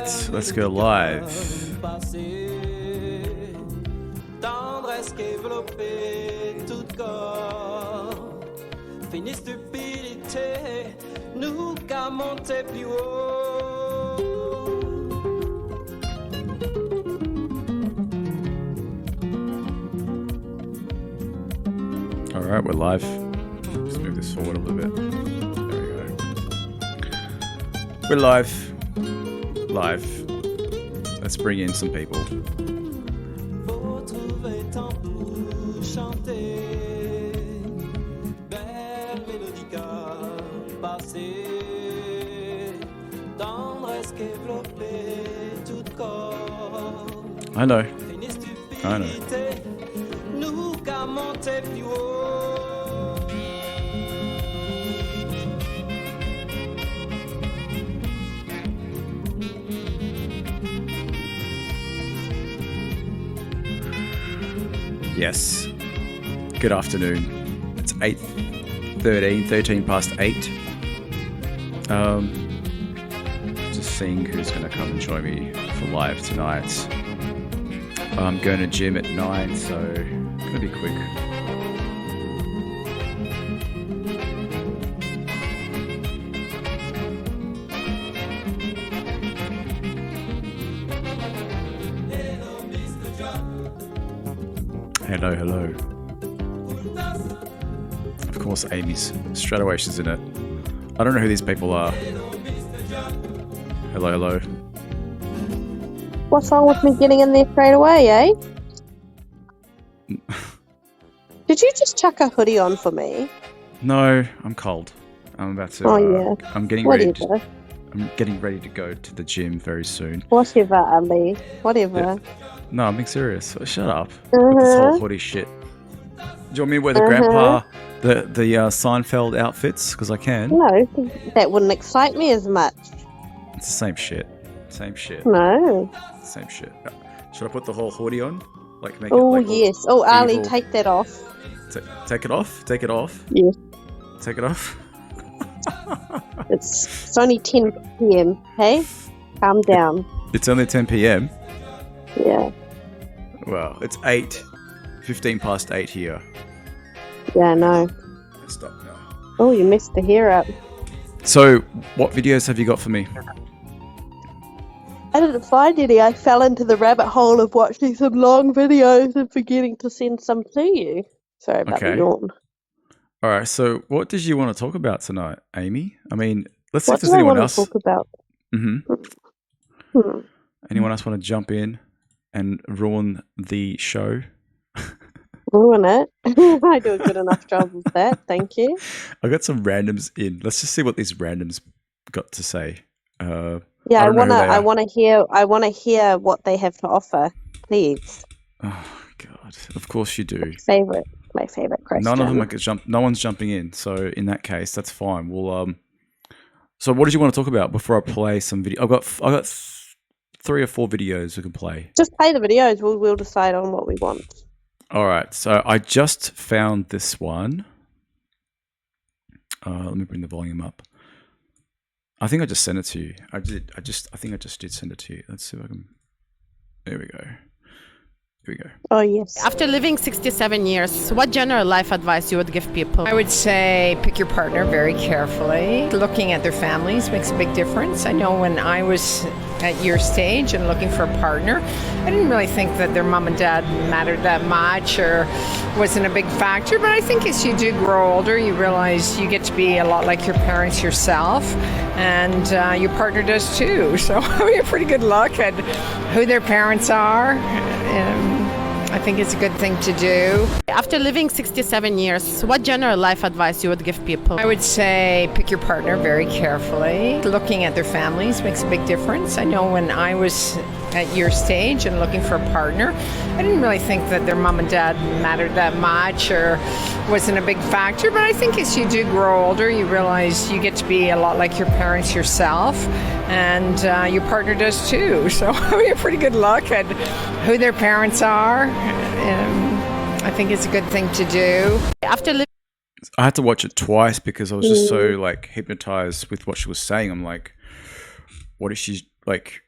right, let's go live. Tendresse qu'éveloppée tout corps. Fini stupidité, nous qu'à monter plus haut. All right, we're live. Let's move this forward a little bit. There we go. We're live. Live. Let's bring in some people. Faut trouver temps pour chanter. Belle mélodie qu'a passé. Tendresse qu'éveloppée tout corps. I know. Fini I know. stupidité, nous qu'à monter plus haut. Yes. Good afternoon. It's 13 past 8. Just seeing who's going to come and join me for live tonight. I'm going to gym at 9, so it's going to be quick. Hello, hello. Of course, Amy's straight away. She's in it. I don't know who these people are. Hello, hello. What's wrong with me getting in there straight away, eh? Did you just chuck a hoodie on for me? No, I'm cold. I'm about to. Oh, yeah. I'm getting ready. Whatever. I'm getting ready to go to the gym very soon. Whatever, Ali. Whatever. Yeah. No, I'm being serious. Shut up with this whole hoodie shit. Do you want me to wear the grandpa, the Seinfeld outfits? Because I can. No, that wouldn't excite me as much. It's the same shit. Same shit. No. Same shit. Should I put the whole hoodie on? Like make Oh, it like yes. Oh, Ali, evil? take that off. Take it off? Take it off? Yes. Take it off? It's only 10 p.m., hey? Calm down. It's only 10 p.m. Yeah. Well, it's 15 past 8 here. Yeah, I know. Stop now. Oh, you messed the hair up. So, what videos have you got for me? I didn't find any. I fell into the rabbit hole of watching some long videos and forgetting to send some to you. Sorry about the yawn. All right. So, what did you want to talk about tonight, Amy? I mean, let's see What if there's do I anyone want else. to talk about? Mm-hmm. Anyone else want to jump in and ruin the show? Ruin it. I do a good enough job with that. Thank you. I got some randoms in. Let's just see what these randoms got to say. Yeah, I want to hear what they have to offer, please. Oh God! Of course you do. My favorite question. None of them are no one's jumping in. So in that case, that's fine. We'll So what did you want to talk about before I play some video? I got 3 or 4 videos we can play. Just play the videos. We'll decide on what we want. All right. So I just found this one. Let me bring the volume up. I think I just sent it to you. I think I just did send it to you. Let's see if I can. There we go. Here we go. Oh, yes. After living 67 years, what general life advice you would give people? I would say pick your partner very carefully. Looking at their families makes a big difference. I know when I was at your stage and looking for a partner, I didn't really think that their mom and dad mattered that much or wasn't a big factor. But I think as you do grow older, you realize you get to be a lot like your parents yourself, and your partner does too. So having a pretty good look at who their parents are. I think it's a good thing to do. After living 67 years, what general life advice you would give people? I would say pick your partner very carefully. Looking at their families makes a big difference. I know when I was at your stage and looking for a partner, I didn't really think that their mom and dad mattered that much or wasn't a big factor. But I think as you do grow older, you realize you get to be a lot like your parents yourself, and your partner does too. So having a pretty good look at who their parents are, I think it's a good thing to do. I had to watch it twice because I was just so like hypnotized with what she was saying. I'm like, what is she like?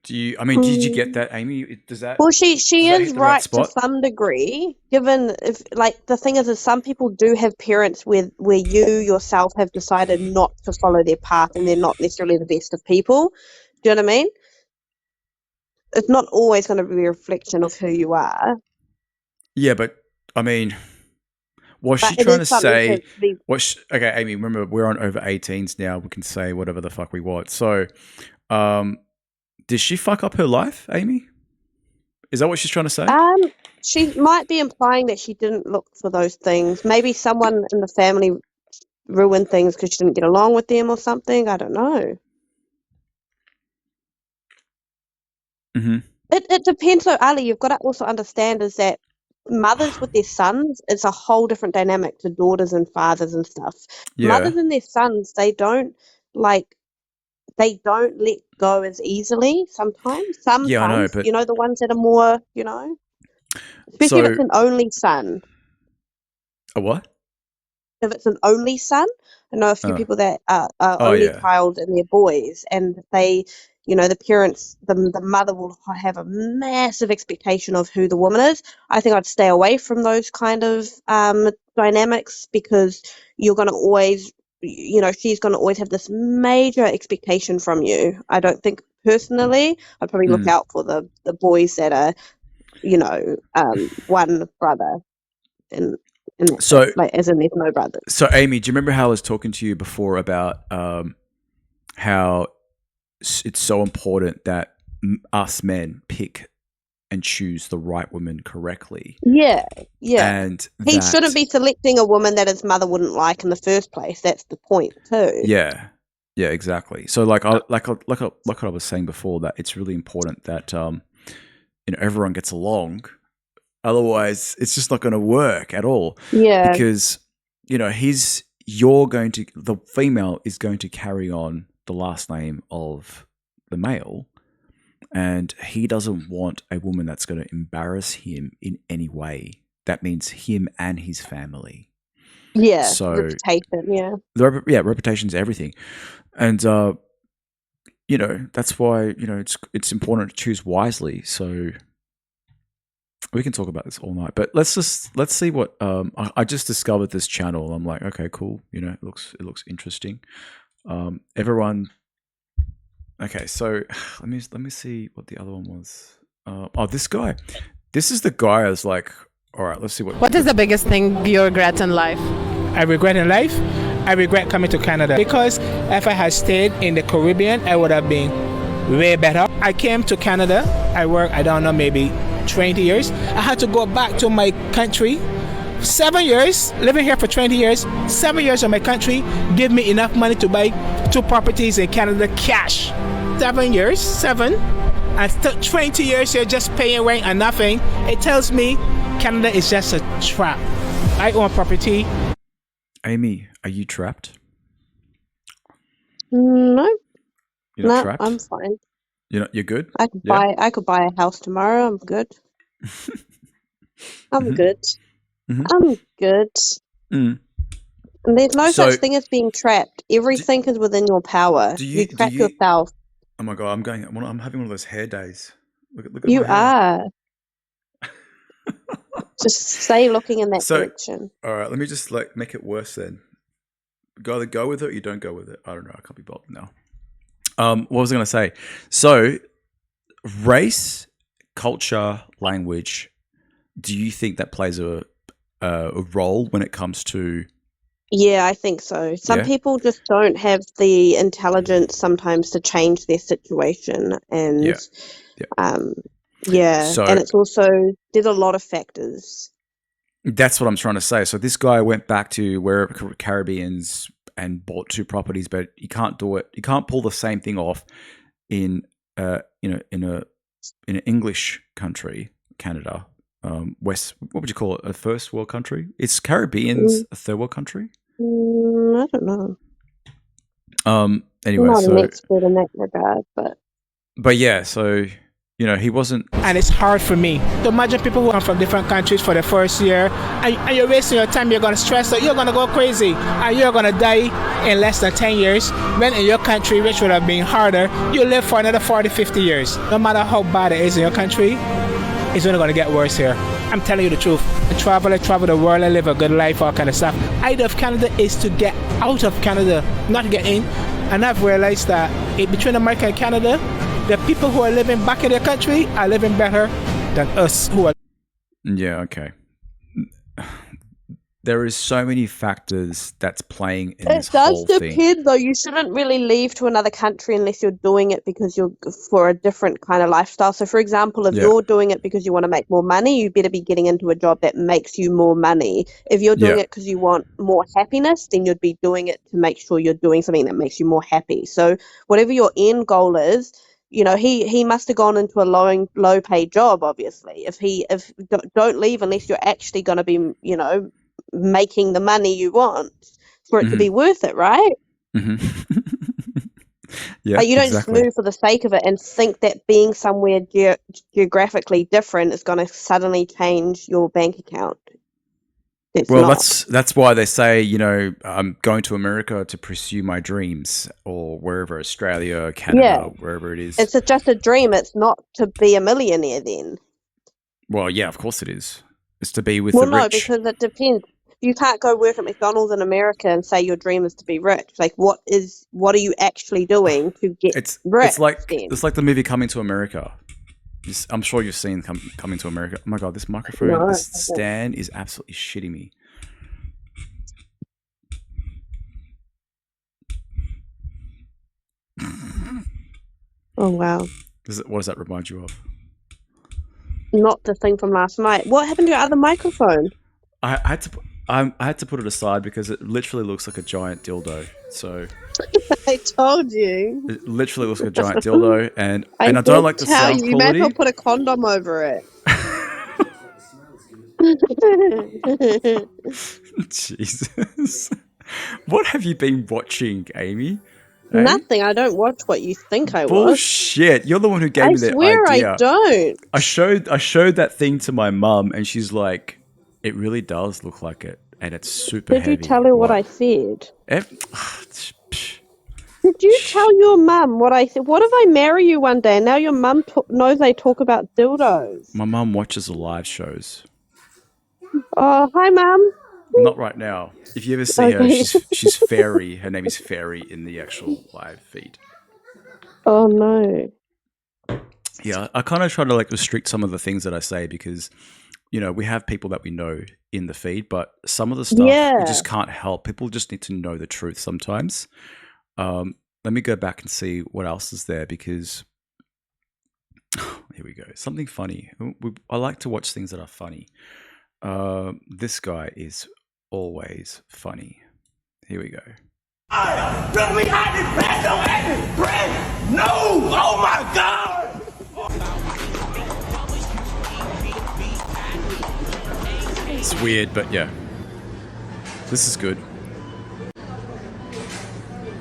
Do you? I mean, did you get that, Amy? Does that? Well, she does that is hit the right right to spot? some degree, given if like the thing is some people do have parents where you yourself have decided not to follow their path and they're not necessarily the best of people. Do you know what I mean? It's not always going to be a reflection of who you are. Yeah, but I mean, was But she it trying is to something say? to be. Okay, Amy. Remember, we're on over 18s now. We can say whatever the fuck we want. So, did she fuck up her life, Amy? Is that what she's trying to say? She might be implying that she didn't look for those things. Maybe someone in the family ruined things because she didn't get along with them or something. I don't know. Mm-hmm. It depends though, Ali. You've got to also understand is that mothers with their sons, it's a whole different dynamic to daughters and fathers and stuff. Yeah. Mothers and their sons, they don't let go as easily sometimes. Yeah, I know, but The ones that are more, especially if so it's an only son. a what? If it's an only son, I know a few people that are only Yeah. child and they're boys, and they, the parents, the mother will have a massive expectation of who the woman is. I think I'd stay away from those kind of dynamics because you're going to always, she's going to always have this major expectation from you. I don't think personally, I'd probably look out for the boys that are, one brother and So, as in there's no brothers. So, Amy, do you remember how I was talking to you before about how it's so important that us men pick and choose the right woman correctly? Yeah. And he shouldn't be selecting a woman that his mother wouldn't like in the first place. That's the point too. Yeah, exactly. So, like what I was saying before, that it's really important that everyone gets along. Otherwise, it's just not going to work at all. Yeah. Because, the female is going to carry on the last name of the male. And he doesn't want a woman that's going to embarrass him in any way. That means him and his family. Yeah. So, reputation, yeah. Reputation's everything. And, that's why, it's important to choose wisely. So, we can talk about this all night, but let's see what I just discovered this channel. I'm like, okay, cool. It looks interesting. Everyone. Okay, so let me see what the other one was. This guy. This is the guy I was like, all right, let's see what. What is the biggest thing you regret in life? I regret in life? I regret coming to Canada because if I had stayed in the Caribbean, I would have been way better. I came to Canada. I worked, I don't know, maybe 20 years. I had to go back to my country. 7 years, living here for 20 years, 7 years of my country, give me enough money to buy 2 properties in Canada cash. 7 years, 7, and 20 years here just paying rent and nothing. It tells me Canada is just a trap. I own property. Amy, are you trapped? No. You're not trapped? I'm fine. You're good? I could buy a house tomorrow. I'm good. I'm good. Mm-hmm. I'm good. Mm. And there's no such thing as being trapped. Everything is within your power. You trap yourself. Oh my god, I'm having one of those hair days. Look at you my hair. are. Just stay looking in that direction. All right, let me just make it worse then. Either go with it or you don't go with it. I don't know. I can't be bothered now. What was I going to say? So, race, culture, language. Do you think that plays a role when it comes to? Yeah, I think so. Some people just don't have the intelligence sometimes to change their situation, and and it's also there's a lot of factors. That's what I'm trying to say. So this guy went back to where Caribbeans and bought 2 properties, but you can't do it. You can't pull the same thing off in in an English country, Canada, What would you call it? A first world country? Is Caribbeans a third world country? I don't know. Anyway, I'm not an expert in that regard, but yeah, so You know, he wasn't. And it's hard for me. So imagine people who come from different countries for the first year, and you're wasting your time, you're going to stress out, you're going to go crazy, and you're going to die in less than 10 years, when in your country, which would have been harder, you live for another 40, 50 years. No matter how bad it is in your country, it's only going to get worse here. I'm telling you the truth. I travel the world, I live a good life, all kind of stuff. The idea of Canada is to get out of Canada, not get in. And I've realized that between America and Canada, the people who are living back in their country are living better than us who are. Yeah, okay. There is so many factors that's playing in this whole thing. It does depend, though. You shouldn't really leave to another country unless you're doing it because you're for a different kind of lifestyle. So, for example, if you're doing it because you want to make more money, you better be getting into a job that makes you more money. If you're doing it because you want more happiness, then you'd be doing it to make sure you're doing something that makes you more happy. So, whatever your end goal is, you know, he must have gone into a low paid job. Obviously, if don't leave unless you're actually going to be, you know, making the money you want for it to be worth it, right? Yeah, like you don't just move for the sake of it and think that being somewhere geographically different is going to suddenly change your bank account. That's why they say, you know, I'm going to America to pursue my dreams, or wherever, Australia, Canada, wherever it is. It's just a dream. It's not to be a millionaire then. Well, yeah, of course it is. It's to be with the rich. Well, no, because it depends. You can't go work at McDonald's in America and say your dream is to be rich. Like, what are you actually doing to get rich? It's like the movie Coming to America. I'm sure you've seen Coming to America. Oh my god, this microphone, this stand is absolutely shitting me. Oh wow! What does that remind you of? Not the thing from last night. What happened to your other microphone? I had to put it aside because it literally looks like a giant dildo. So I told you. It literally looks like a giant dildo, and I don't like the sound quality. You might as well put a condom over it. Jesus. What have you been watching, Amy? Nothing. I don't watch what you think I watch. Bullshit. You're the one who gave me the idea. I swear I don't. I showed that thing to my mum, and she's like, it really does look like it, and it's super heavy. Did you tell her what I said? Did you tell your mum what I said? What if I marry you one day and now your mum knows I talk about dildos? My mum watches the live shows. Oh, hi, Mum. Not right now. If you ever see her, she's Fairy. Her name is Fairy in the actual live feed. Oh, no. Yeah, I kind of try to like restrict some of the things that I say because, you know, we have people that we know in the feed, but some of the stuff you just can't help. People just need to know the truth sometimes. Let me go back and see what else is there because here we go. Something funny. I like to watch things that are funny. This guy is always funny. Here we go. No! Oh my God! It's weird, but yeah. This is good.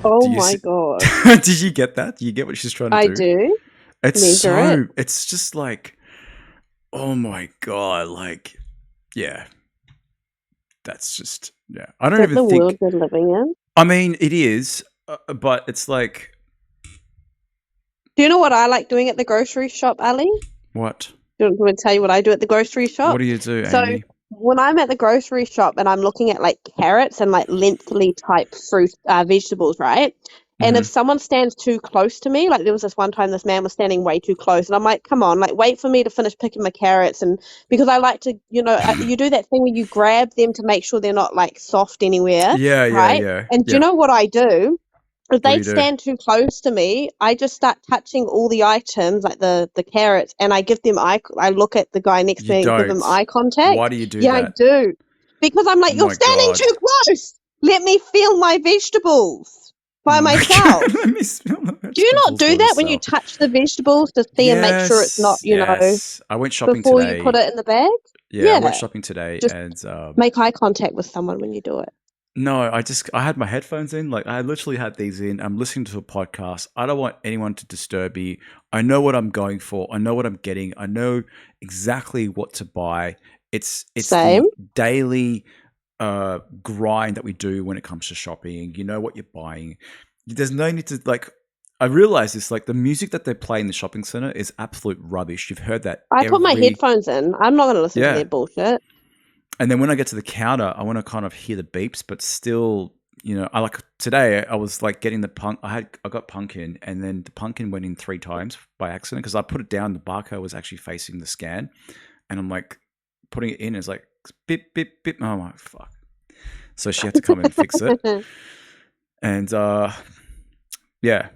Oh my God. Did you get that? Do you get what she's trying to do? I do. It's just like, oh my God, like, yeah. That's just, yeah. I don't even think. the world we're living in? I mean, it is, but it's like. Do you know what I like doing at the grocery shop, Ali? What? Do you want me to tell you what I do at the grocery shop? What do you do, Amy? When I'm at the grocery shop and I'm looking at like carrots and like lengthily type fruit, vegetables, right? And if someone stands too close to me, like there was this one time this man was standing way too close and I'm like, come on, like wait for me to finish picking my carrots. And because I like to, you know, you do that thing where you grab them to make sure they're not like soft anywhere. Yeah. And do you know what I do? If they stand too close to me, I just start touching all the items, like the carrots, and I give them I look at the guy next to me and give him eye contact. Why do you do that? Yeah, I do. Because I'm like, you're standing too close. Let me feel my vegetables by myself. Let me smell the vegetables. Do you not do that when you touch the vegetables to see and make sure it's not, you know, I went shopping before today. you put it in the bag? Yeah, I went shopping today just and make eye contact with someone when you do it. No, I had my headphones in. Like I literally had these in. I'm listening to a podcast. I don't want anyone to disturb me. I know what I'm going for. I know what I'm getting. I know exactly what to buy. It's Same. the daily grind that we do when it comes to shopping. You know what you're buying. There's no need to like. I realize this. Like the music that they play in the shopping center is absolute rubbish. You've heard that I put my every headphones in. I'm not going to listen to yeah. their bullshit. And then when I get to the counter, I want to kind of hear the beeps, but still, you know, I like today I was like getting the I got pumpkin, and then the pumpkin went in 3 times by accident because I put it down. The barcode was actually facing the scan, and I'm like putting it in. It's like beep beep beep. Oh, I'm like fuck. So she had to come in and fix it. And yeah,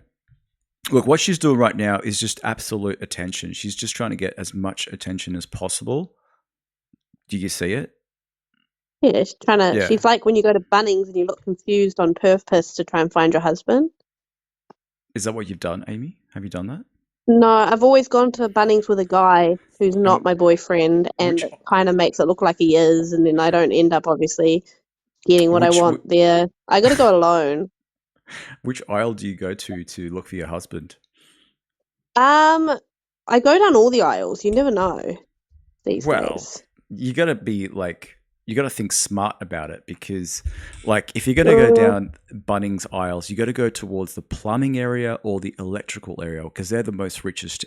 look, what she's doing right now is just absolute attention. She's just trying to get as much attention as possible. Do you see it? Yeah, she's trying to. Yeah. She's like when you go to Bunnings and you look confused on purpose to try and find your husband. Is that what you've done, Amy? Have you done that? No, I've always gone to Bunnings with a guy who's not my boyfriend, and Which it kind of makes it look like he is, and then I don't end up obviously getting what I which want there. I got to go alone. which aisle do you go to look for your husband? I go down all the aisles. You never know these Well, days. you got to be like you got to think smart about it because like if you're going to go down Bunnings aisles, you got to go towards the plumbing area or the electrical area because they're the most richest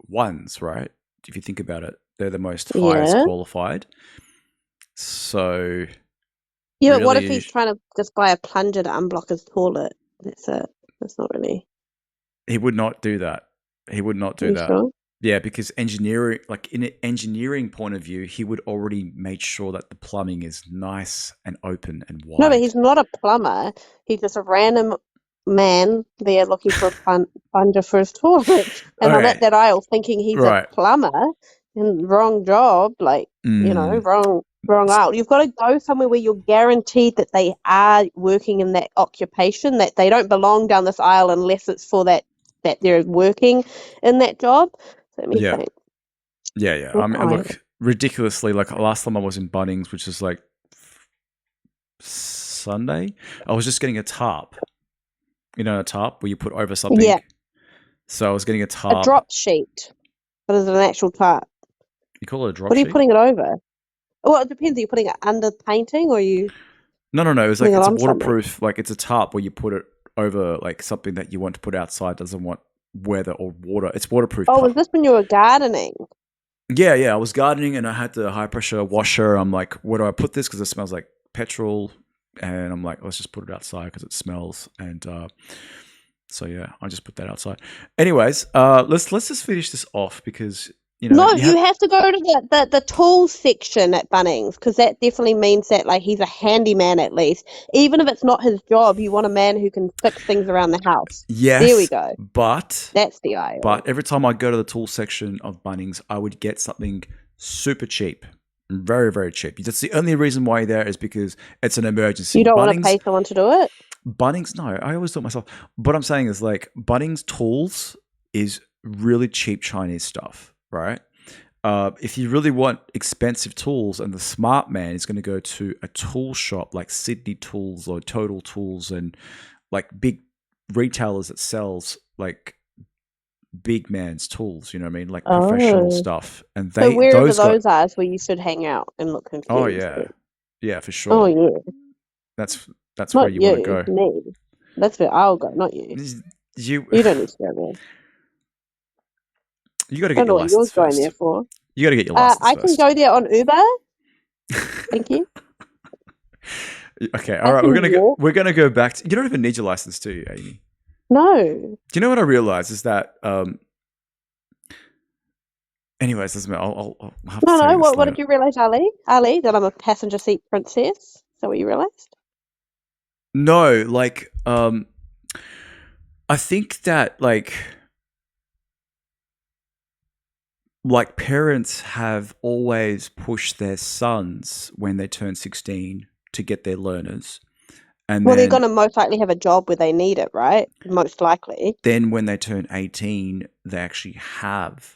ones, right? If you think about it, they're the most highest Yeah. qualified. So Yeah, but what if really, he's trying to just buy a plunger to unblock his toilet? That's it. That's not really. he would not do that. He would not do You that. sure? Yeah, because engineering, like in an engineering point of view, he would already made sure that the plumbing is nice and open and wide. No, but he's not a plumber. He's just a random man there looking for a plunger for his toilet. And I'm Okay. at that aisle thinking he's Right. a plumber and wrong job, like, you know, wrong aisle. You've got to go somewhere where you're guaranteed that they are working in that occupation, that they don't belong down this aisle unless it's for that they're working in that job. So let me Yeah. think. Yeah. What I mean, aisle? look, ridiculously, like last time I was in Bunnings, which is like Sunday, I was just getting a tarp. You know, a tarp where you put over something. Yeah. So I was getting a A tarp. drop sheet. But is it an actual tarp? You call it a drop What are you sheet? putting it over? Well, it depends. Are you putting it under painting or are you No. It was like putting it it's on something? waterproof. Like it's a tarp where you put it over like something that you want to put outside doesn't want weather or water. It's waterproof. Oh, was this when you were gardening? Yeah. I was gardening and I had the high pressure washer. I'm like, where do I put this? Because it smells like petrol. And I'm like, let's just put it outside because it smells. And so yeah, I just put that outside. Anyways, let's just finish this off because you know. No, you have to go to the tools section at Bunnings because that definitely means that like he's a handyman at least. Even if it's not his job, you want a man who can fix things around the house. Yes. There we go. But That's the aisle. But every time I go to the tool section of Bunnings, I would get something super cheap. Very, very cheap. That's the only reason why you're there is because it's an emergency. You don't want to pay someone to do it? Bunnings, no, I always do it myself. What I'm saying is like Bunnings tools is really cheap Chinese stuff, right? If you really want expensive tools and the smart man is going to go to a tool shop like Sydney Tools or Total Tools and like big retailers that sells like big man's tools, you know what I mean? Like professional stuff. And So wherever those those are is where you should hang out and look confused. Oh yeah. Yeah, for sure. Oh yeah. That's Not where you want to go. me. That's where I'll go, not you. You don't need to go there. You got to I get don't know your what you're license going first. there for. You got to get your license I first. can go there on Uber. Thank you. Okay, all right. We're gonna go back to. You don't even need your license, do you, Amy? No. Do you know what I realized is that? Anyways, doesn't matter. I'll have to tell No. you this What later. did you realize, Ali? Ali, that I'm a passenger seat princess? Is that what you realized? No, like I think that like parents have always pushed their sons when they turn 16 to get their learners. And Well, then, they're going to most likely have a job where they need it, right? Most likely. Then when they turn 18, they actually have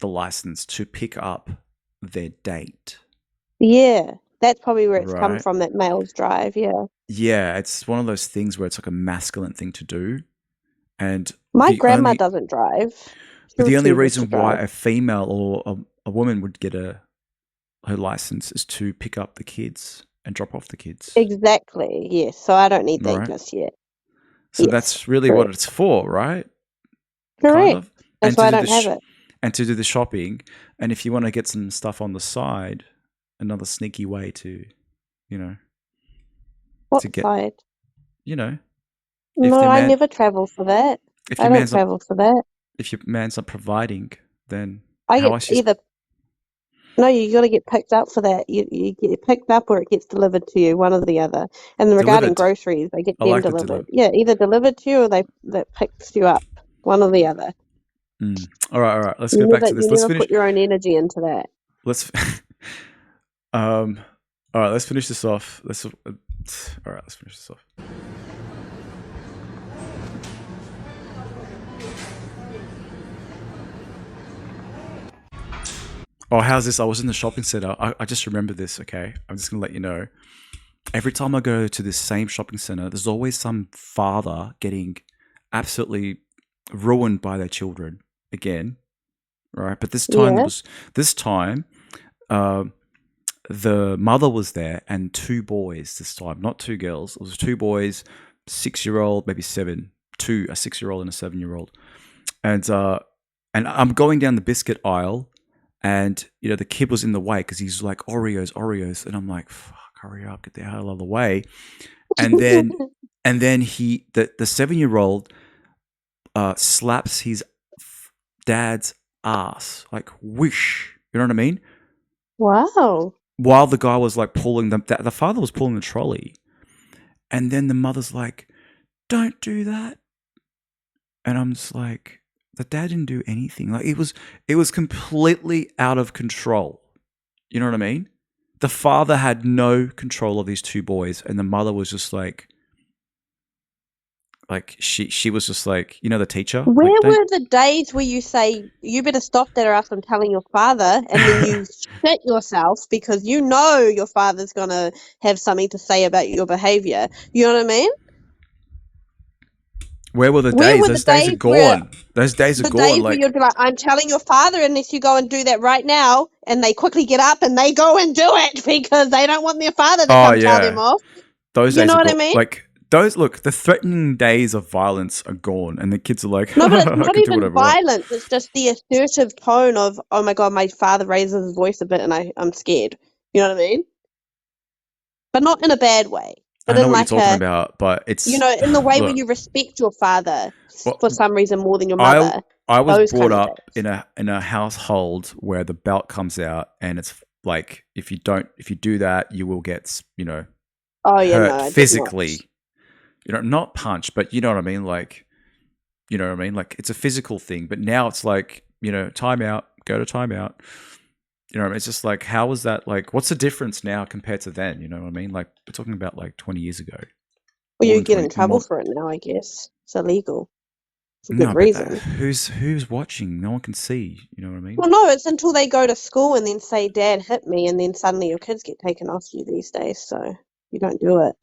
the license to pick up their date. Yeah. That's probably where it's come Right. from, that males drive, yeah. yeah, it's one of those things where it's like a masculine thing to do, and My the grandma only doesn't drive. She but the only refuses to reason why drive. a female or a woman would get her license is to pick up the kids and drop off the kids, Exactly. Yes. So I don't need that right? just yet. So Yes. that's really what Correct. it's for, right? Kind Correct. of, That's and to why I do don't have it. and to do the shopping, and if you want to get some stuff on the side, another sneaky way to, you know, What to get, side? you know, if No, the I man, never travel for that. if I your don't man's not, travel for that. if your man's not providing, then I how get else you? either. No, you got to get picked up for that. You get picked up or it gets delivered to you, one or the other. And regarding Delivered. groceries, they get I them like the delivered. delivered. Yeah, either delivered to you or that picks you up, one or the other. All right. Let's You go back to you this. Let's never finish. put your own energy into that. Let's. um. All right. Let's finish this off. All right. Let's finish this off. Oh, how's this? I was in the shopping center. I just remember this. Okay, I'm just gonna let you know. Every time I go to this same shopping center, there's always some father getting absolutely ruined by their children again, right? But this time Yeah. uh, the mother was there and two boys this time, not two girls. It was two boys, 6-year-old, maybe seven, a 6-year-old and a 7-year-old, and I'm going down the biscuit aisle, and the kid was in the way because he's like Oreos, and I'm like, fuck, hurry up, get the hell out of the way, and then the 7-year-old slaps his dad's ass, like whoosh, you know what I mean? Wow. While the guy was like pulling the father was pulling the trolley, and then the mother's like, "Don't do that," and I'm just like, the dad didn't do anything. Like it was completely out of control. You know what I mean? The father had no control of these two boys, and the mother was just like she was just like, the teacher. Where Like, don't. were the days where you say, you better stop that or else I'm telling your father, and then you shit yourself because you know your father's going to have something to say about your behavior? You know what I mean? Where were the Where days? were the Those days are days where gone. Those days are the gone. days where Like, you'd be like, I'm telling your father unless you go and do that right now, and they quickly get up and they go and do it because they don't want their father to oh come tell them yeah, off. those You days know are what I gone. mean? Like those. Look, the threatening days of violence are gone, and the kids are like, No, but it's I not can do even whatever I want. violence. It's just the assertive tone of, oh my God, my father raises his voice a bit and I'm scared. You know what I mean? But not in a bad way. I But know in what you're like talking about, but you it's know, in the way where look. you respect your father Well, for some reason more than your I mother. I was Those brought kind of up days. in a household where the belt comes out, and it's like if you do that, you will get Oh yeah, no, hurt I did not. physically. Not punched, but you know what I mean. Like like it's a physical thing. But now it's like timeout, go to timeout. You know what I mean? It's just like, how was that? Like, what's the difference now compared to then? You know what I mean? Like we're talking about like 20 years ago. Well, More you than get 20. in trouble for it now, I guess. It's illegal. For good No, but reason. who's watching? No one can see. You know what I mean? Well, no, it's until they go to school and then say, Dad hit me, and then suddenly your kids get taken off you these days, so you don't do it.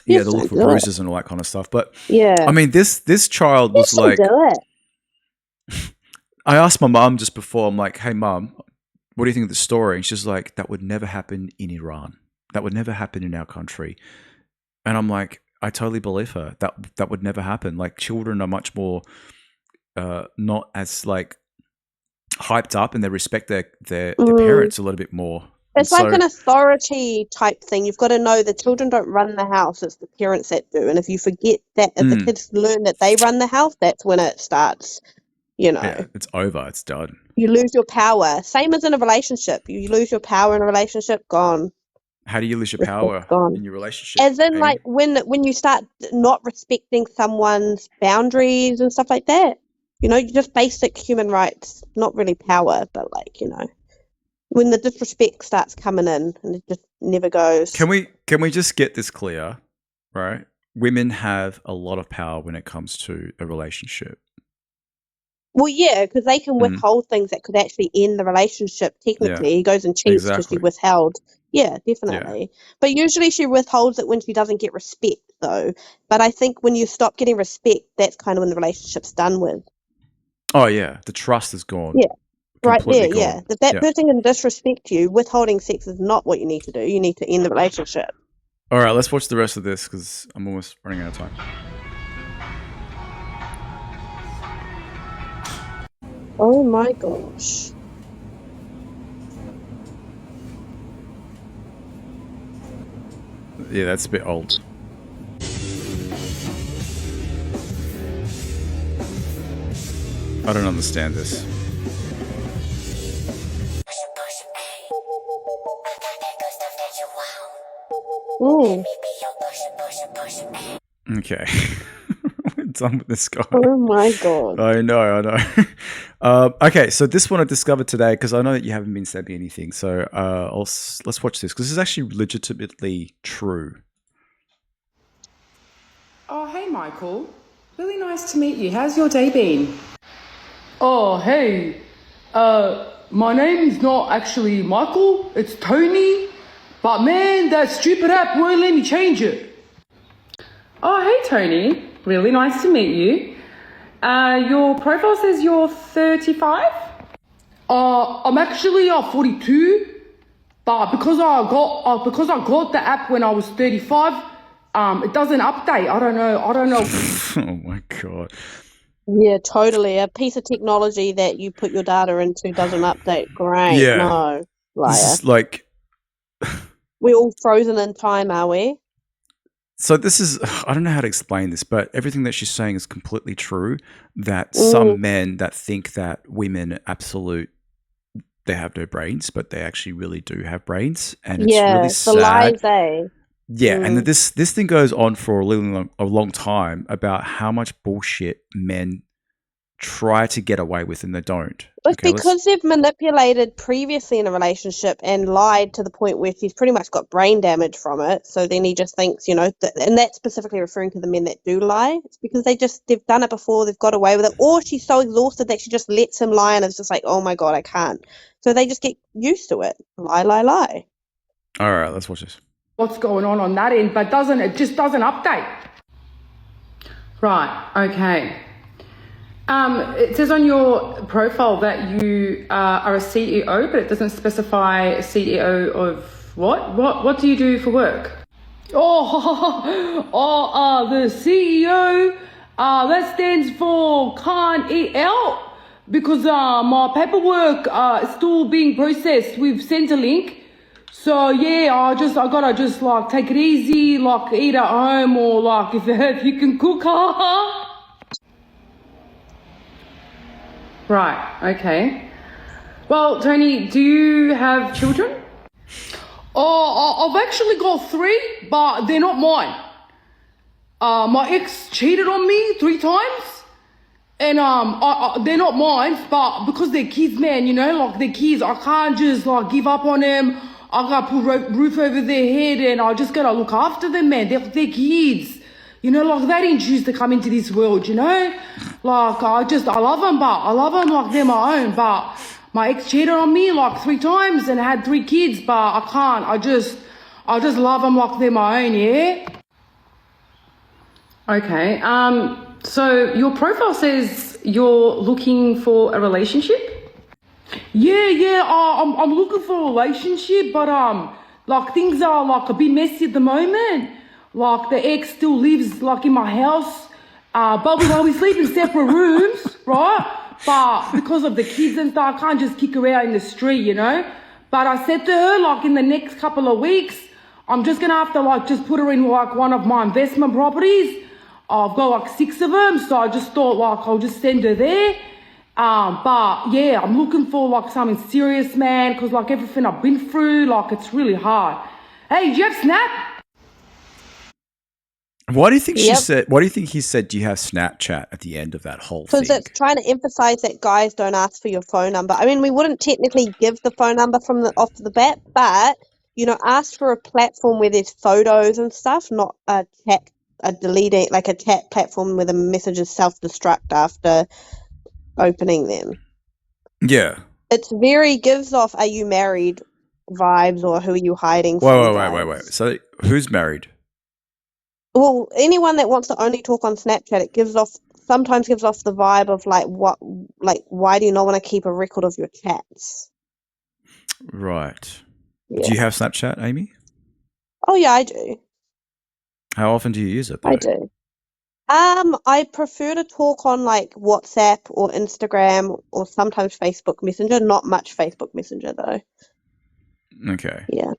Yeah, Just they look don't for do it. bruises and all that kind of stuff. But Yeah. I mean, this child was Just don't like, do it. I asked my mum just before. I'm like, hey, mum, what do you think of the story? And she's like, that would never happen in Iran. That would never happen in our country. And I'm like, I totally believe her. That would never happen. Like children are much more not as like hyped up, and they respect their parents a little bit more. It's like an authority type thing. You've got to know the children don't run the house. It's the parents that do. And if you forget that, if the kids learn that they run the house, that's when it starts, Yeah, it's over. It's done. You lose your power. Same as in a relationship. You lose your power in a relationship, gone. How do you lose your Respect's power gone. in your relationship? As in, Amy? like, when you start not respecting someone's boundaries and stuff like that. Just basic human rights. Not really power, but like, when the disrespect starts coming in and it just never goes. Can we just get this clear, right? Women have a lot of power when it comes to a relationship. Well, yeah, because they can withhold things that could actually end the relationship. Technically, he goes and cheats because she Exactly. withheld. Yeah, definitely. But usually she withholds it when she doesn't get respect, though. But I think when you stop getting respect, that's kind of when the relationship's done with. Oh yeah, the trust is gone. Yeah, right Completely there. Yeah, gone. if that person can disrespect you, withholding sex is not what you need to do. You need to end the relationship. All right, let's watch the rest of this because I'm almost running out of time. Oh my gosh. Yeah, that's a bit old. I don't understand this. Mm. Okay. We're done with this guy. Oh my god. I know. Okay, so this one I discovered today because I know that you haven't been sending me anything. So let's watch this because this is actually legitimately true. Oh, hey, Michael. Really nice to meet you. How's your day been? Oh, hey. My name's not actually Michael. It's Tony. But man, that stupid app won't let me change it. Oh, hey, Tony. Really nice to meet you. Your profile says you're 35? I'm actually 42. But because I got the app when I was 35, it doesn't update. I don't know. Oh my god. Yeah, totally. A piece of technology that you put your data into doesn't update. Great. Yeah. No, liar. This is like. We're all frozen in time, are we? So this is, I don't know how to explain this, but everything that she's saying is completely true. That some men that think that women they have no brains, but they actually really do have brains, and it's really the sad. lies, eh? Yeah, and this thing goes on for a long time about how much bullshit men try to get away with and they don't. It's because they've manipulated previously in a relationship and lied to the point where she's pretty much got brain damage from it. So then he just thinks, and that's specifically referring to the men that do lie. It's because they've done it before, they've got away with it, or she's so exhausted that she just lets him lie and it's just like, oh my god, I can't. So they just get used to it. Lie, lie, lie. All right, let's watch this. What's going on that end, but it just doesn't update. Right, okay. It says on your profile that you are a CEO, but it doesn't specify CEO of what? What do you do for work? The CEO, that stands for can't eat out because my paperwork is still being processed with Centrelink. So yeah, I gotta just like take it easy, like eat at home or like if you can cook. Right, okay. Well, Tony, do you have children? Oh, I've actually got 3, but they're not mine. My ex cheated on me 3 times. And they're not mine, but because they're kids, man, like they're kids, I can't just like give up on them. I gotta put roof over their head and I just gotta look after them, man. They're kids. Like they didn't choose to come into this world, Like I love them, but I love them like they're my own. But my ex cheated on me like 3 times and had 3 kids, but I can't. I just love them like they're my own, yeah? Okay, so your profile says you're looking for a relationship? Yeah, I'm looking for a relationship, but like things are like a bit messy at the moment. Like the ex still lives like in my house, but we sleep in separate rooms, right? But because of the kids and stuff, I can't just kick her out in the street, But I said to her, like in the next couple of weeks, I'm just gonna have to like just put her in like one of my investment properties. I've got like 6 of them, so I just thought like I'll just send her there. But yeah, I'm looking for like something serious, man, because like everything I've been through, like it's really hard. Hey, do you have Snap? Why do you think she said? Why do you think he said? Do you have Snapchat at the end of that whole thing? Because it's trying to emphasize that guys don't ask for your phone number. I mean, we wouldn't technically give the phone number off the bat, but ask for a platform where there's photos and stuff, not a chat platform where the messages self-destruct after opening them. Yeah. It's very gives off "Are you married?" vibes, or "Who are you hiding from?" Wait. So who's married? Well, anyone that wants to only talk on Snapchat, it sometimes gives off the vibe of like, why do you not want to keep a record of your chats? Right. Yeah. Do you have Snapchat, Amy? Oh yeah, I do. How often do you use it, though? I do. I prefer to talk on like WhatsApp or Instagram or sometimes Facebook Messenger. Not much Facebook Messenger though. Okay. Yeah.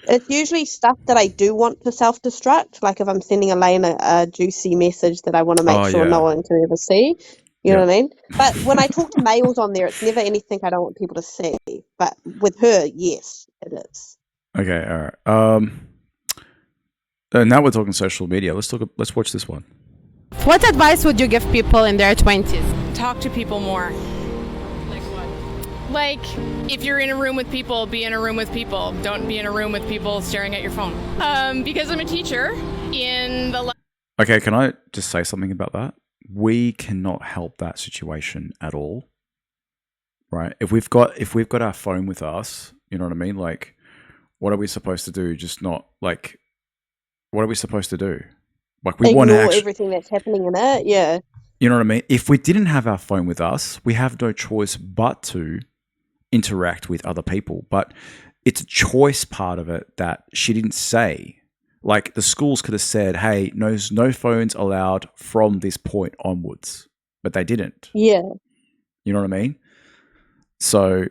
It's usually stuff that I do want to self-destruct, like if I'm sending Elaine a juicy message that I want to make Oh, sure no yeah. one can ever see. You know Yeah. what I mean? But when I talk to males on there, it's never anything I don't want people to see. But with her, yes, it is. Okay, all right. Now we're talking social media. Let's watch this one. What advice would you give people in their 20s? Talk to people more. Like what? Like, if you're in a room with people, be in a room with people. Don't be in a room with people staring at your phone. Because I'm a teacher in the... Okay, can I just say something about that? We cannot help that situation at all. Right? If we've got our phone with us, you know what I mean? Like, what are we supposed to do? Just not like, what are we supposed to do? Like, we want to Ignore everything that's happening in it. Yeah. You know what I mean? If we didn't have our phone with us, we have no choice but to interact with other people. But it's a choice part of it that she didn't say. Like, the schools could have said, hey, no phones allowed from this point onwards. But they didn't. Yeah. You know what I mean? So,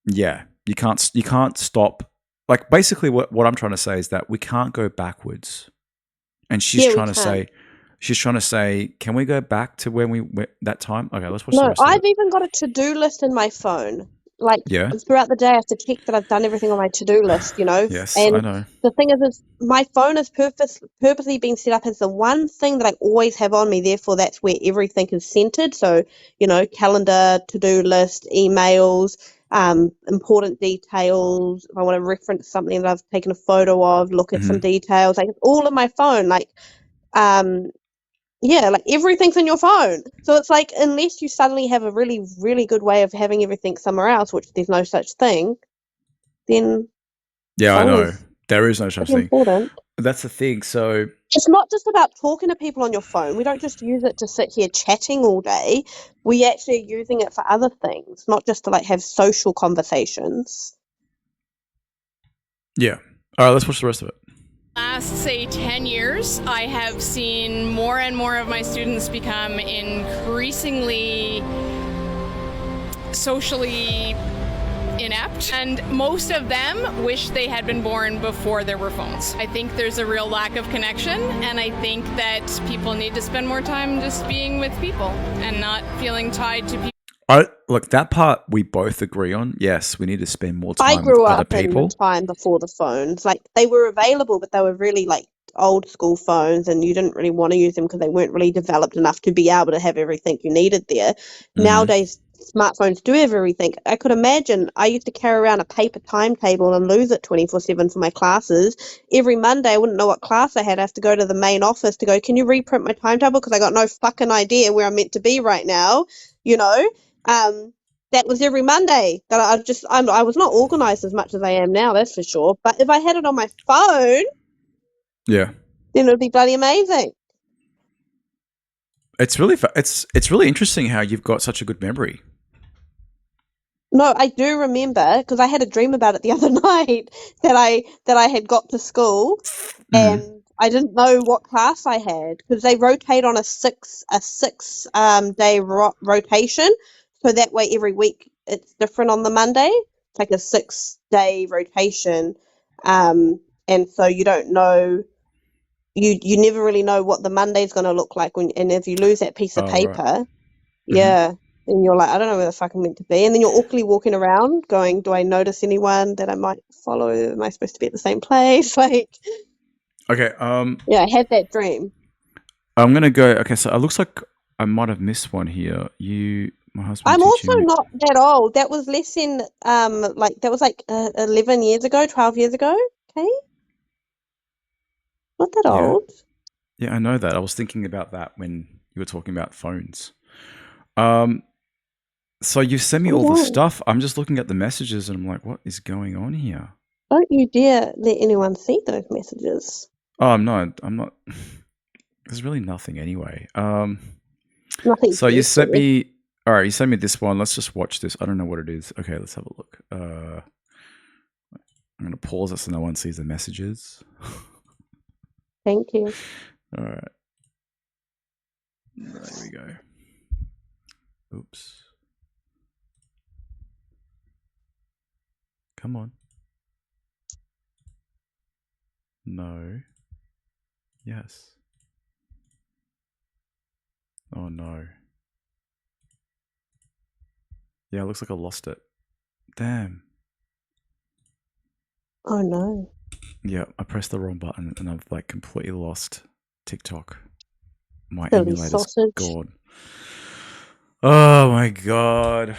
yeah, you can't stop. Like, basically what I'm trying to say is that we can't go backwards. And she's trying to say, can we go back to when we went that time? Okay, let's watch the rest of I've it. even got a to-do list in my phone. Like, Yeah. throughout the day, I have to check that I've done everything on my to-do list, you know? Yes, And I know. the thing is my phone is purposely been set up as the one thing that I always have on me. Therefore, that's where everything is centered. So, you know, calendar, to-do list, emails, important details. If I want to reference something that I've taken a photo of, look at some details, like it's all in my phone. Like, yeah, like everything's in your phone. So it's like, unless you suddenly have a really, really good way of having everything somewhere else, which there's no such thing, then Yeah, I phone know. is There is no such pretty thing. important. That's the thing. So, It's not just about talking to people on your phone. We don't just use it to sit here chatting all day. We actually are using it for other things, not just to like have social conversations. yeah. All right, let's watch the rest of it. Last, say, 10 years, I have seen more and more of my students become increasingly socially inept, and most of them wish they had been born before there were phones. I think there's a real lack of connection, and I think that people need to spend more time just being with people and not feeling tied to people. Look, that part we both agree on. Yes, we need to spend more I time grew with other up in people. the time before the phones. Like, they were available, but they were really like old school phones, and you didn't really want to use them because they weren't really developed enough to be able to have everything you needed there. Nowadays, smartphones do have everything. I could imagine I used to carry around a paper timetable and lose it 24/7 for my classes. Every Monday, I wouldn't know what class I had. I have to go to the main office to go, can you reprint my timetable? Because I got no fucking idea where I'm meant to be right now, you know? That was every Monday that I was not organized as much as I am now, that's for sure. But if I had it on my phone, Yeah. then it would be bloody amazing. It's really it's really interesting how you've got such a good memory. No, I do remember because I had a dream about it the other night that I had got to school and I didn't know what class I had because they rotate on a six day rotation, so that way every week it's different on the Monday. It's like a 6 day rotation, and so you don't know. You never really know what the Monday's going to look like and if you lose that piece of paper, yeah, then you're like, I don't know where the fuck I'm meant to be, and then you're awkwardly walking around going, do I notice anyone that I might follow? Am I supposed to be at the same place? Like, Okay. yeah, I had that dream. I'm gonna go. Okay, so it looks like I might have missed one here. My husband. I'm also teaching me. not that old. That was less than like that was like 11 years ago, 12 years ago. Okay, not that Yeah. old. Yeah, I know that. I was thinking about that when you were talking about phones. So you sent me Hold all the on. stuff. I'm just looking at the messages and I'm like, what is going on here? Don't you dare let anyone see those messages. Oh, I'm not. There's really nothing anyway. Nothing So you to sent see. me. All right, you sent me this one. Let's just watch this. I don't know what it is. Okay, let's have a look. I'm gonna pause it so no one sees the messages. Thank you. All right. There we go. Oops. Come on. No. Yes. Oh no. Yeah, it looks like I lost it. Damn. Oh no. Yeah, I pressed the wrong button and I've like completely lost TikTok. My Silly emulator's sausage. gone. Oh my god.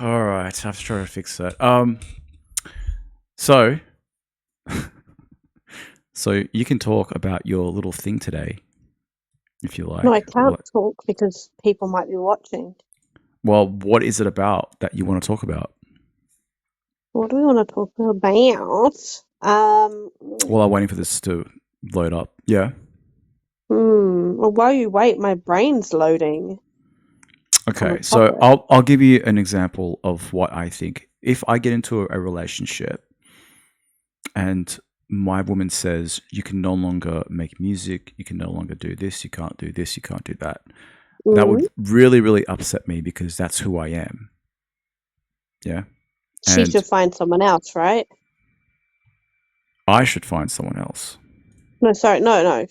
Alright, I have to try to fix that. So so you can talk about your little thing today, if you like. No, I can't talk because people might be watching. Well, what is it about that you want to talk about? What do we want to talk about? While I'm waiting for this to load up. Yeah. Well, while you wait, my brain's loading. Okay, so I'll give you an example of what I think. If I get into a relationship and my woman says you can no longer make music, you can no longer do this, you can't do this, you can't do that. That would really, really upset me because that's who I am. Yeah. She should find someone else, right? I should find someone else. No, sorry, no.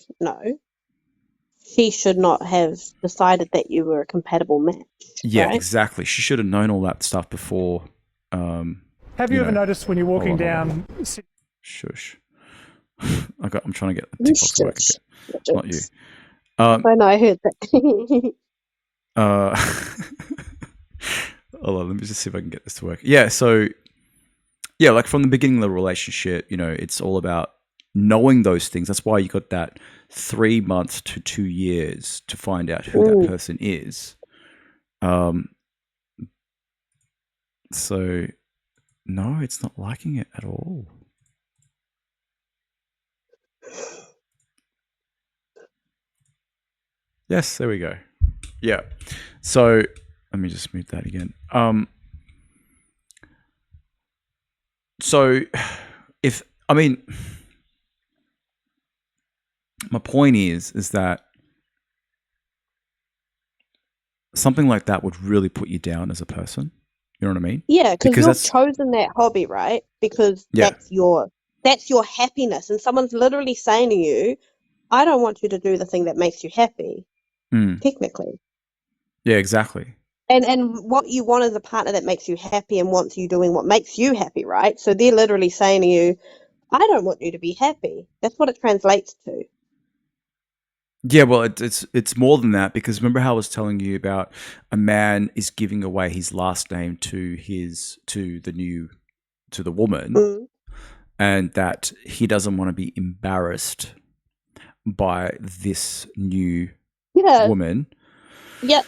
She should not have decided that you were a compatible match. Yeah, right? exactly. She should have known all that stuff before. Have you ever noticed when you're walking down? Shush. I'm trying to get the TikTok to work again. Not you. I know, I heard that. Hold on, let me just see if I can get this to work. Yeah, so yeah, like from the beginning of the relationship, it's all about knowing those things. That's why you got that 3 months to 2 years to find out who that person is. So no, it's not liking it at all. Yes, there we go. Yeah. So let me just mute that again. So my point is that something like that would really put you down as a person. You know what I mean? Yeah, because you've chosen that hobby, right? Because that's your happiness. And someone's literally saying to you, I don't want you to do the thing that makes you happy. Technically. Yeah, exactly. And what you want is a partner that makes you happy and wants you doing what makes you happy, right? So they're literally saying to you, I don't want you to be happy. That's what it translates to. Yeah, well, it's more than that, because remember how I was telling you about a man is giving away his last name to the woman, and that he doesn't want to be embarrassed by this new woman. Yeah.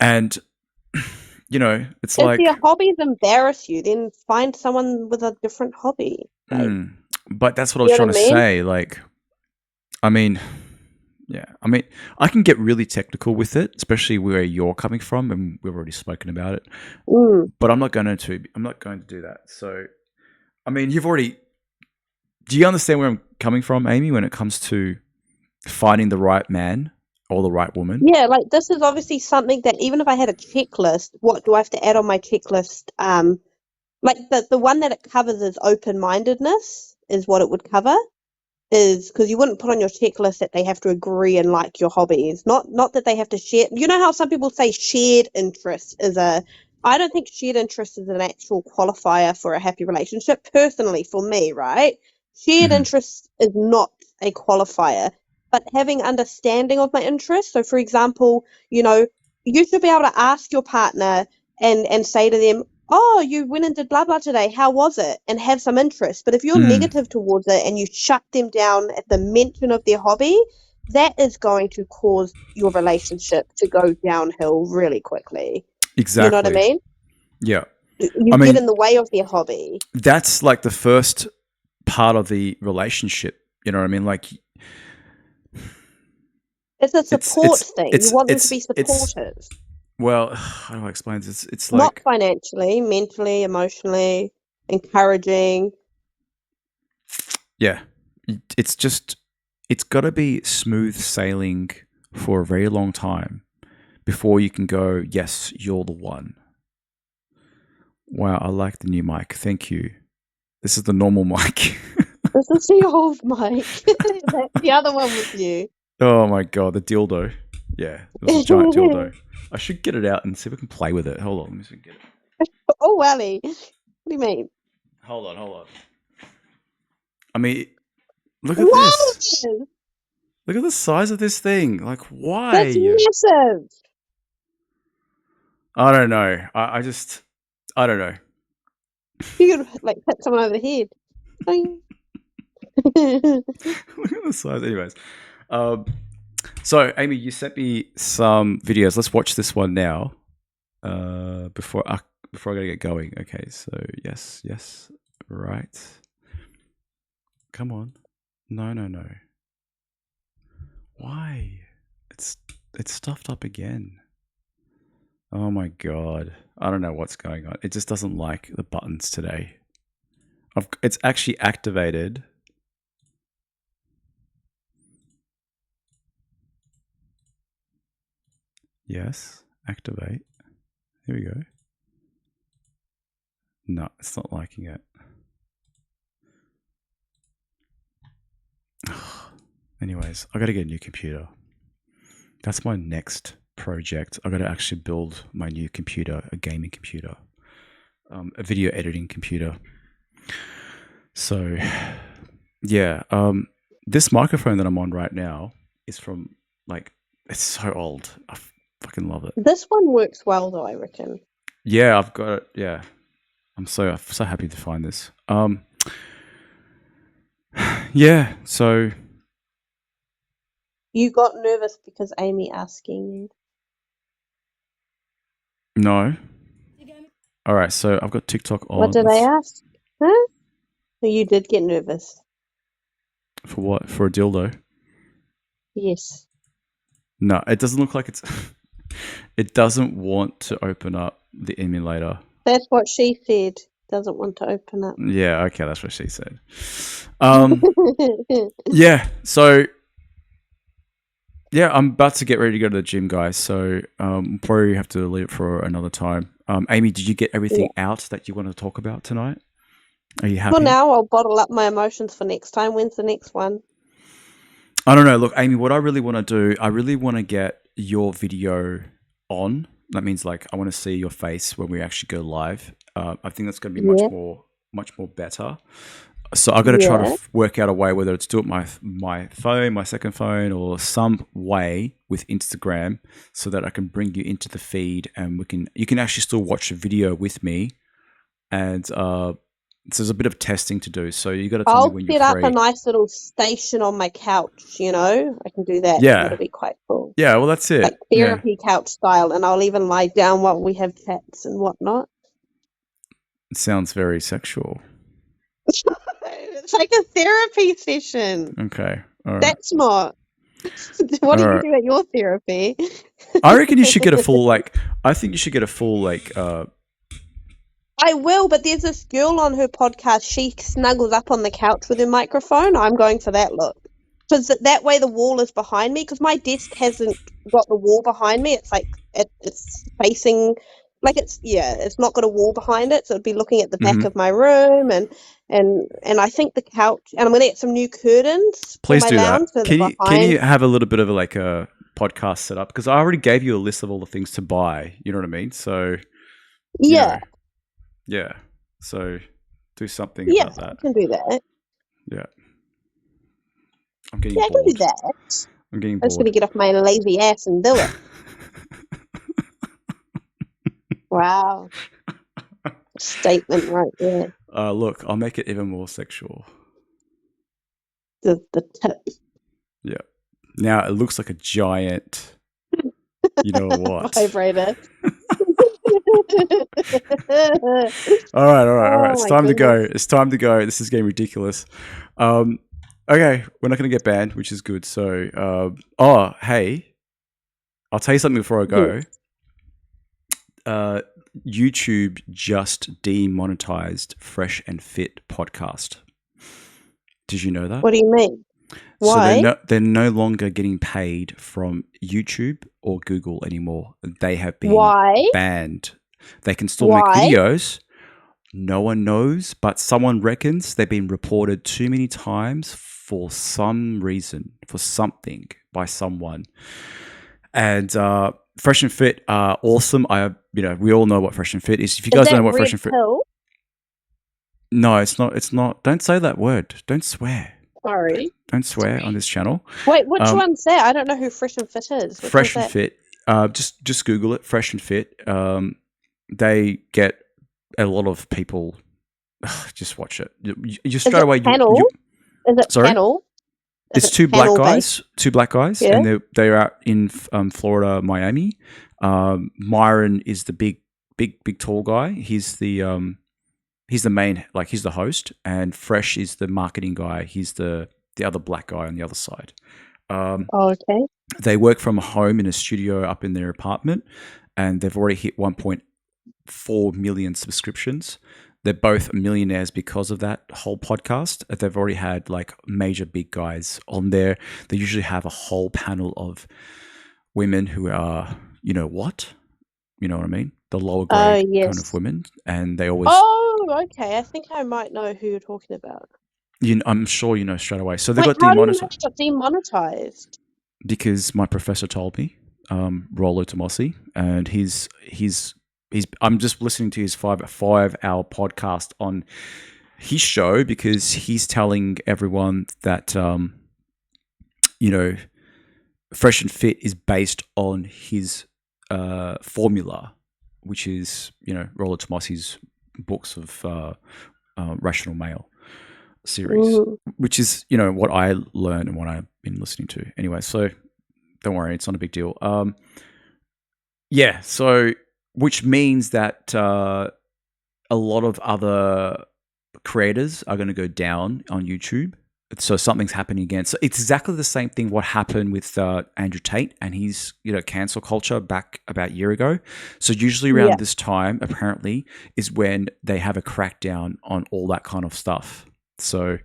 And it's if like, your hobbies embarrass you, then find someone with a different hobby. But that's what I was trying to say. Like, yeah, I can get really technical with it, especially where you're coming from, and we've already spoken about it. But I'm not going to do that. So, do you understand where I'm coming from, Amy, when it comes to finding the right man or the right woman? Yeah, like this is obviously something that even if I had a checklist, what do I have to add on my checklist? Like the one that it covers is open-mindedness is what it would cover. Is because you wouldn't put on your checklist that they have to agree and like your hobbies. Not that they have to share. You know how some people say shared interest is I don't think shared interest is an actual qualifier for a happy relationship. Personally, for me, right? Shared interest is not a qualifier. But having understanding of my interests. So, for example, you should be able to ask your partner and say to them, oh, you went and did blah, blah today. How was it? And have some interest. But if you're negative towards it and you shut them down at the mention of their hobby, that is going to cause your relationship to go downhill really quickly. Exactly. You know what I mean? Yeah. You get in the way of their hobby. That's like the first part of the relationship. You know what I mean? Like, it's a support thing. You want them to be supportive. Well, how do I explain this? It's not like financially, mentally, emotionally, encouraging. Yeah, it's got to be smooth sailing for a very long time before you can go, yes, you're the one. Wow, I like the new mic. Thank you. This is the normal mic. This is the old mic. The other one with you. Oh my god, the dildo. Yeah, it was a giant dildo. I should get it out and see if we can play with it. Hold on, let me see if I can get it. Oh, Wally. What do you mean? Hold on. I mean, look at this. Look at the size of this thing. Like, why? That's massive. I don't know. I don't know. You could like hit someone over the head. Look at the size. Anyways, so Amy, you sent me some videos. Let's watch this one now. Before I gotta get going. Okay, so yes, right. Come on. No. Why? It's stuffed up again. Oh my god. I don't know what's going on. It just doesn't like the buttons today. It's actually activated. Yes, activate. Here we go. No, it's not liking it. Anyways, I got to get a new computer. That's my next project. I got to actually build my new computer, a gaming computer, a video editing computer. So, yeah, this microphone that I'm on right now is from it's so old. I fucking love it. This one works well, though, I reckon. Yeah, I've got it. Yeah, I'm so happy to find this. Yeah, so. You got nervous because Amy asking you. No. All right, so I've got TikTok on. What did I ask? Huh? So you did get nervous. For what? For a dildo? Yes. No, it doesn't look like it's... It doesn't want to open up the emulator. That's what she said. Doesn't want to open up. Yeah, okay, that's what she said. Yeah, so... Yeah, I'm about to get ready to go to the gym, guys. So probably have to leave it for another time. Amy, did you get everything out that you want to talk about tonight? Are you happy? For now, I'll bottle up my emotions for next time. When's the next one? I don't know. Look, Amy, what I really want to do, I really want to get your video on. That means I want to see your face when we actually go live. I think that's going to be much more better. So I've got to try to work out a way, whether it's do it my phone, my second phone, or some way with Instagram, so that I can bring you into the feed and you can actually still watch the video with me. And so there's a bit of testing to do. So you got to tell me when you're free. I'll set up a nice little station on my couch. I can do that. Yeah, it'll be quite cool. Yeah, well, that's it. Like therapy couch style, and I'll even lie down while we have chats and whatnot. It sounds very sexual. It's like a therapy session. Okay. All right. That's not. What do you do at your therapy? I reckon you should get a full I think you should get a full I will, but there's this girl on her podcast. She snuggles up on the couch with her microphone. I'm going for that look. Because that way the wall is behind me. Because my desk hasn't got the wall behind me. It's it's facing... it's not got a wall behind it, so it'd be looking at the back of my room, and I think the couch, and I'm gonna get some new curtains. Please for my do lounge, that. so Can you have a little bit of a podcast set up? Because I already gave you a list of all the things to buy. You know what I mean? So yeah, So do something about that. I can do that. Yeah, I'm getting bored. I can do that. I'm getting bored. I'm just gonna get off my lazy ass and do it. Wow. Statement right there. Look, I'll make it even more sexual. The tip. Yeah. Now it looks like a giant. You know what? Vibrator. All right. Oh It's my time to go. goodness. It's time to go. This is getting ridiculous. Okay, we're not going to get banned, which is good. So, hey, I'll tell you something before I go. YouTube just demonetized Fresh and Fit podcast. Did you know that? What do you mean? So Why? they're no longer getting paid from YouTube or Google anymore. They have been Why? banned. They can still Why? make videos. No one knows, but someone reckons they've been reported too many times for some reason, for something by someone. And Fresh and Fit are awesome. We all know what Fresh and Fit is. If you guys don't know what Fresh and Fit, no, it's not. It's not. Don't say that word. Don't swear. Sorry. Don't swear on this channel. Wait, which one's that? I don't know who Fresh and Fit is. Which Fresh one's and Fit. Just Google it. Fresh and Fit. They get a lot of people. Just watch it. You straight away. Is it sorry? panel? It's two black guys, two black guys, and they're out in Florida, Miami. Myron is the big tall guy. He's the main, like he's the host, and Fresh is the marketing guy. He's the other black guy on the other side. Okay. They work from home in a studio up in their apartment, and they've already hit 1.4 million subscriptions. They're both millionaires because of that whole podcast. They've already had like major big guys on there. They usually have a whole panel of women who are, you know what I mean? The lower grade kind of women. And they always... Oh, okay. I think I might know who you're talking about. I'm sure you know straight away. So they got how do you know demonetized. it got demonetized? Because my professor told me, Rollo Tomassi, and I'm just listening to his 5-hour podcast on his show because he's telling everyone that, Fresh and Fit is based on his formula, which is, Rollo Tomassi's books of Rational Male series, which is, what I learned and what I've been listening to. Anyway, so don't worry, it's not a big deal. So... which means that a lot of other creators are going to go down on YouTube. So something's happening again. So it's exactly the same thing what happened with Andrew Tate and his, cancel culture back about a year ago. So usually around this time, apparently, is when they have a crackdown on all that kind of stuff. So...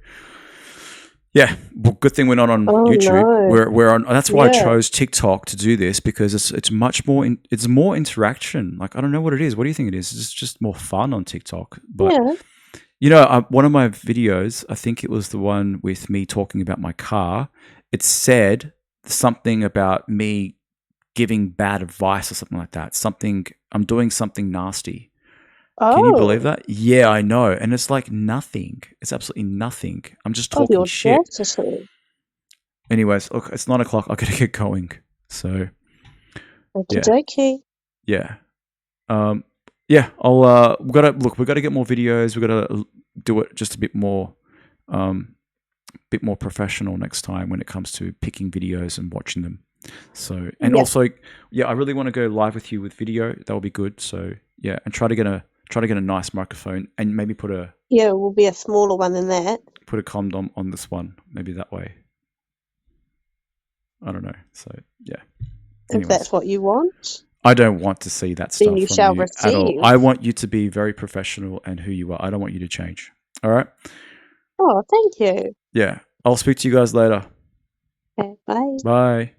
yeah, well, good thing we're not on YouTube. No. We're on. That's why I chose TikTok to do this because it's much more. It's more interaction. Like I don't know what it is. What do you think it is? It's just more fun on TikTok. But one of my videos, I think it was the one with me talking about my car. It said something about me giving bad advice or something like that. I'm doing something nasty. Can you believe that? Yeah, I know. And it's like nothing. It's absolutely nothing. I'm just talking shit. Anyways, look, it's 9 o'clock. I gotta get going. So, okay. Yeah. We gotta get more videos. We gotta do it just a bit more professional next time when it comes to picking videos and watching them. So, and also, I really want to go live with you with video. That will be good. So, and try to get a nice microphone and maybe put a... yeah, it will be a smaller one than that. Put a condom on this one. Maybe that way. I don't know. So, yeah. Anyways, if that's what you want. I don't want to see that stuff then you from shall you receive. at all. I want you to be very professional and who you are. I don't want you to change. All right? Oh, thank you. Yeah. I'll speak to you guys later. Okay, bye. Bye.